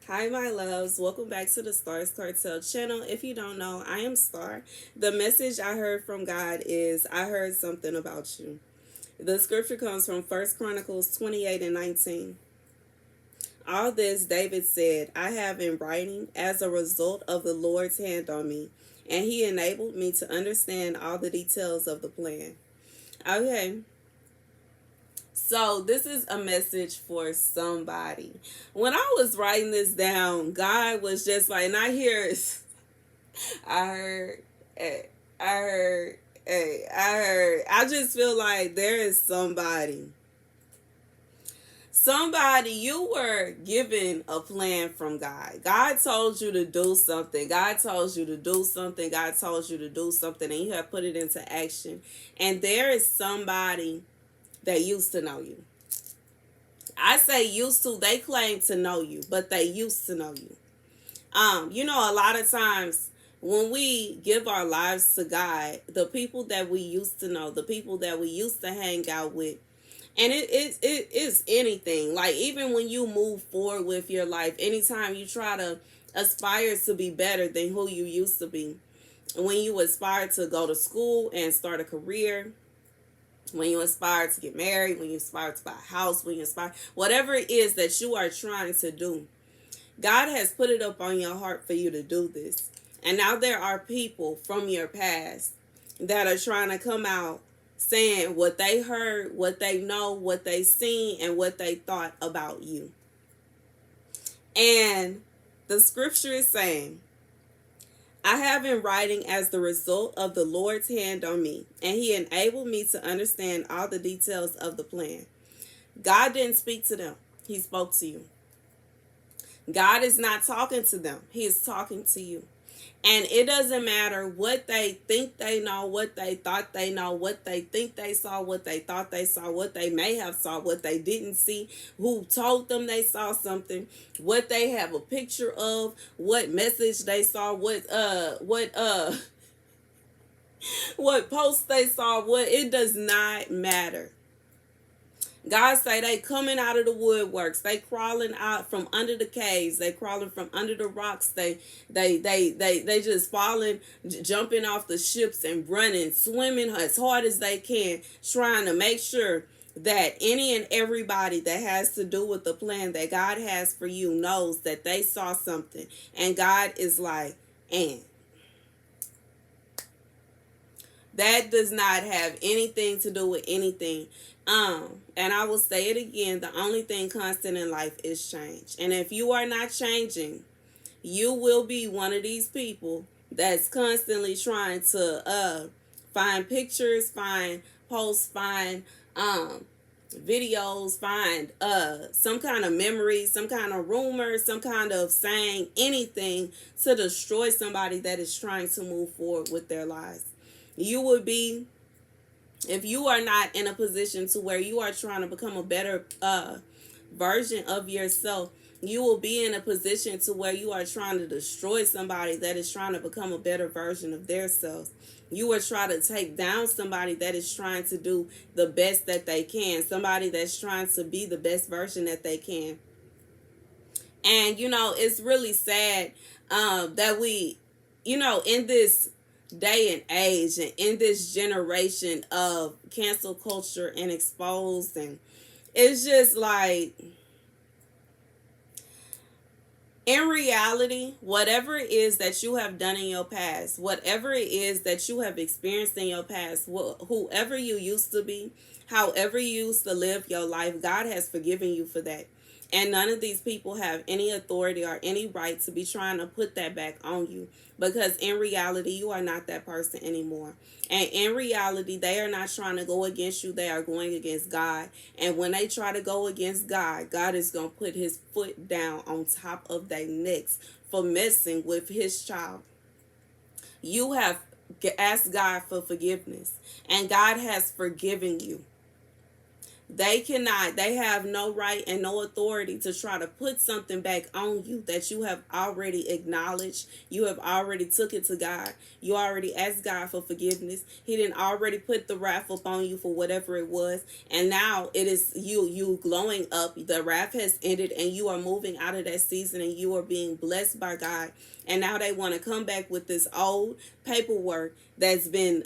Hi, my loves. Welcome back to the Starscartel channel. If you don't know, I am Star. The message I heard from God is I heard something about you. The scripture comes from First Chronicles 28 and 19. All this David said, I have in writing as a result of the Lord's hand on me, and he enabled me to understand all the details of the plan. Okay, so this is a message for somebody. When I was writing this down, God was just like, and I hear, I heard, I heard, I heard. I just feel like there is somebody. Somebody, you were given a plan from God. God told you to do something. God told you to do something. God told you to do something, and you have put it into action. And there is somebody that used to know you. I say used to, they claim to know you, but they used to know you. A lot of times when we give our lives to God, the people that we used to know, the people that we used to hang out with, and it is anything. Like even when you move forward with your life, anytime you try to aspire to be better than who you used to be, when you aspire to go to school and start a career, when you aspire to get married, when you aspire to buy a house, when you aspire, whatever it is that you are trying to do, God has put it up on your heart for you to do this. And now there are people from your past that are trying to come out saying what they heard, what they know, what they seen, and what they thought about you. And the scripture is saying, I have in writing as the result of the Lord's hand on me, and he enabled me to understand all the details of the plan. God didn't speak to them. He spoke to you. God is not talking to them. He is talking to you. And it doesn't matter what they think they know, what they thought they know, what they think they saw, what they thought they saw, what they may have saw, what they didn't see, who told them they saw something, what they have a picture of, what message they saw, what post they saw, what, it does not matter. God say they coming out of the woodworks. They crawling out from under the caves. They crawling from under the rocks. They just falling, jumping off the ships and running, swimming as hard as they can, trying to make sure that any and everybody that has to do with the plan that God has for you knows that they saw something. And God is like, and that does not have anything to do with anything. And I will say it again, the only thing constant in life is change. And if you are not changing, you will be one of these people that's constantly trying to find pictures, find posts, find videos, find some kind of memory, some kind of rumor, some kind of saying anything to destroy somebody that is trying to move forward with their lives. You would be, if you are not in a position to where you are trying to become a better version of yourself, you will be in a position to where you are trying to destroy somebody that is trying to become a better version of their selves. You will try to take down somebody that is trying to do the best that they can, somebody that's trying to be the best version that they can. And, it's really sad that we, in this day and age and in this generation of cancel culture and exposed, and it's just like, in reality, whatever it is that you have done in your past, whatever it is that you have experienced in your past, whoever you used to be, however you used to live your life, God has forgiven you for that. And none of these people have any authority or any right to be trying to put that back on you, because in reality, you are not that person anymore. And in reality, they are not trying to go against you. They are going against God. And when they try to go against God, God is going to put his foot down on top of their necks for messing with his child. You have asked God for forgiveness, and God has forgiven you. They have no right and no authority to try to put something back on you that you have already acknowledged. You have already took it to God. You already asked God for forgiveness. He didn't already put the wrath upon you for whatever it was. And now it is you glowing up. The wrath has ended and you are moving out of that season and you are being blessed by God. And now they want to come back with this old paperwork that's been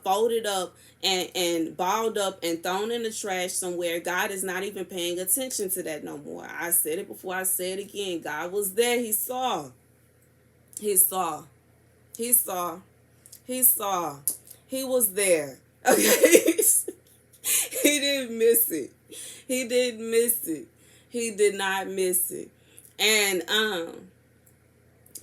folded up and balled up and thrown in the trash somewhere. God is not even paying attention to that no more. I said it before, I say it again. God was there. He saw. He saw. He saw. He saw. He was there. Okay. He didn't miss it. He didn't miss it. He did not miss it. And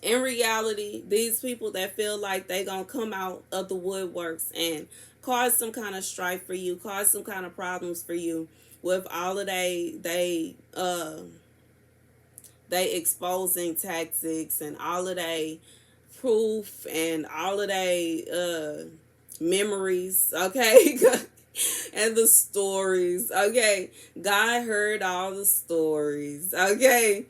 in reality, these people that feel like they gonna come out of the woodworks and cause some kind of strife for you, cause some kind of problems for you with all of they exposing tactics and all of they proof and all of they memories, okay? And the stories, okay? God heard all the stories, okay?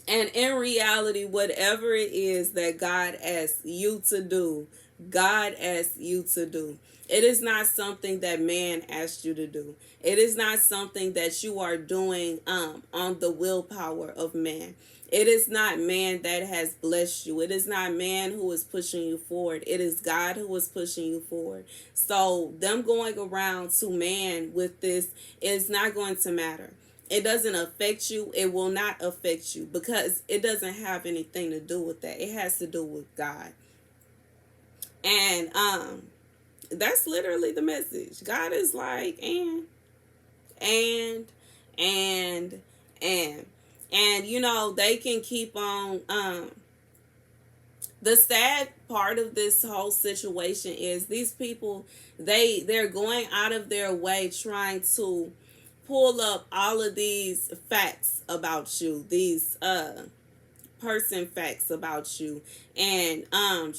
And in reality, whatever it is that God asks you to do, God asks you to do. It is not something that man asked you to do. It is not something that you are doing on the willpower of man. It is not man that has blessed you. It is not man who is pushing you forward. It is God who is pushing you forward. So them going around to man with this is not going to matter. It doesn't affect you. It will not affect you because it doesn't have anything to do with that. It has to do with God. And that's literally the message. God is like, and you know, they can keep on the sad part of this whole situation is these people, they're going out of their way trying to pull up all of these facts about you, these person facts about you, and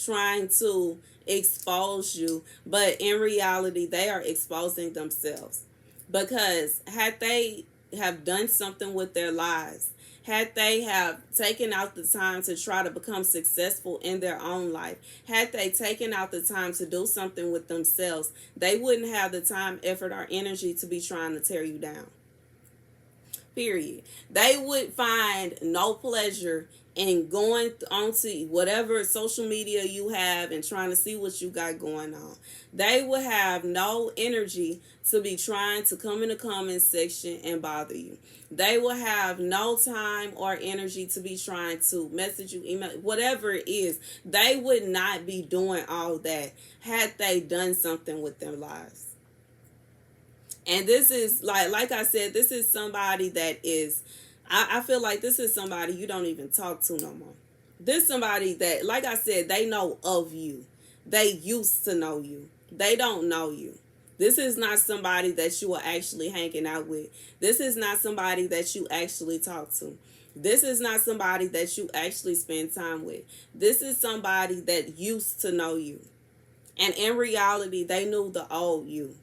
trying to expose you, but in reality they are exposing themselves. Because had they have done something with their lives, had they have taken out the time to try to become successful in their own life, had they taken out the time to do something with themselves, they wouldn't have the time, effort, or energy to be trying to tear you down. Period. They would find no pleasure in going onto whatever social media you have and trying to see what you got going on. They would have no energy to be trying to come in the comment section and bother you. They will have no time or energy to be trying to message you, email, whatever it is. They would not be doing all that had they done something with their lives. And this is like I said, this is somebody that is, I feel like this is somebody you don't even talk to no more. This somebody that, like I said, they know of you. They used to know you. They don't know you. This is not somebody that you are actually hanging out with. This is not somebody that you actually talk to. This is not somebody that you actually spend time with. This is somebody that used to know you. And in reality, they knew the old you.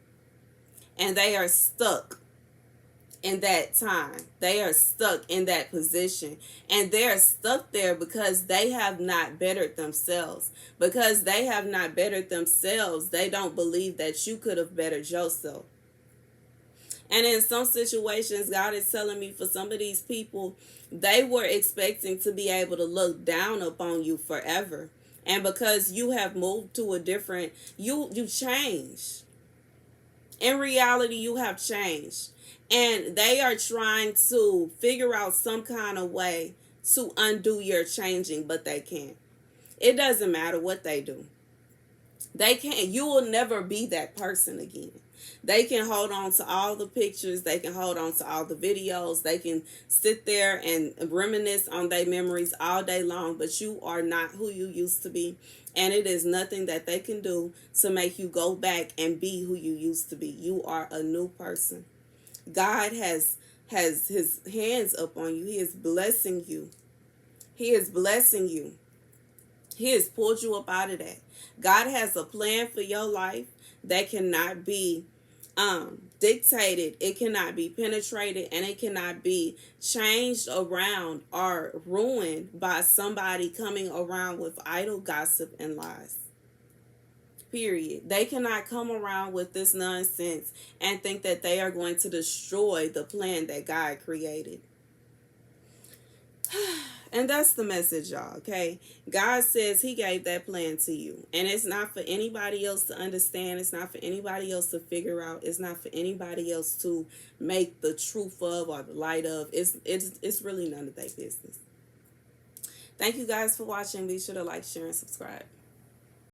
And they are stuck in that time. They are stuck in that position. And they're stuck there because they have not bettered themselves. Because they have not bettered themselves, they don't believe that you could have bettered yourself. And in some situations, God is telling me for some of these people, they were expecting to be able to look down upon you forever. And because you have moved to a different, you changed. In reality, you have changed. And they are trying to figure out some kind of way to undo your changing, but they can't. It doesn't matter what they do. They can't. You will never be that person again. They can hold on to all the pictures. They can hold on to all the videos. They can sit there and reminisce on their memories all day long, but you are not who you used to be. And it is nothing that they can do to make you go back and be who you used to be. You are a new person. God has his hands up on you. He is blessing you. He is blessing you. He has pulled you up out of that. God has a plan for your life that cannot be dictated, it cannot be penetrated, and it cannot be changed around or ruined by somebody coming around with idle gossip and lies. Period. They cannot come around with this nonsense and think that they are going to destroy the plan that God created. And that's the message, y'all, okay? God says he gave that plan to you. And it's not for anybody else to understand. It's not for anybody else to figure out. It's not for anybody else to make the truth of or the light of. It's really none of their business. Thank you guys for watching. Be sure to like, share, and subscribe.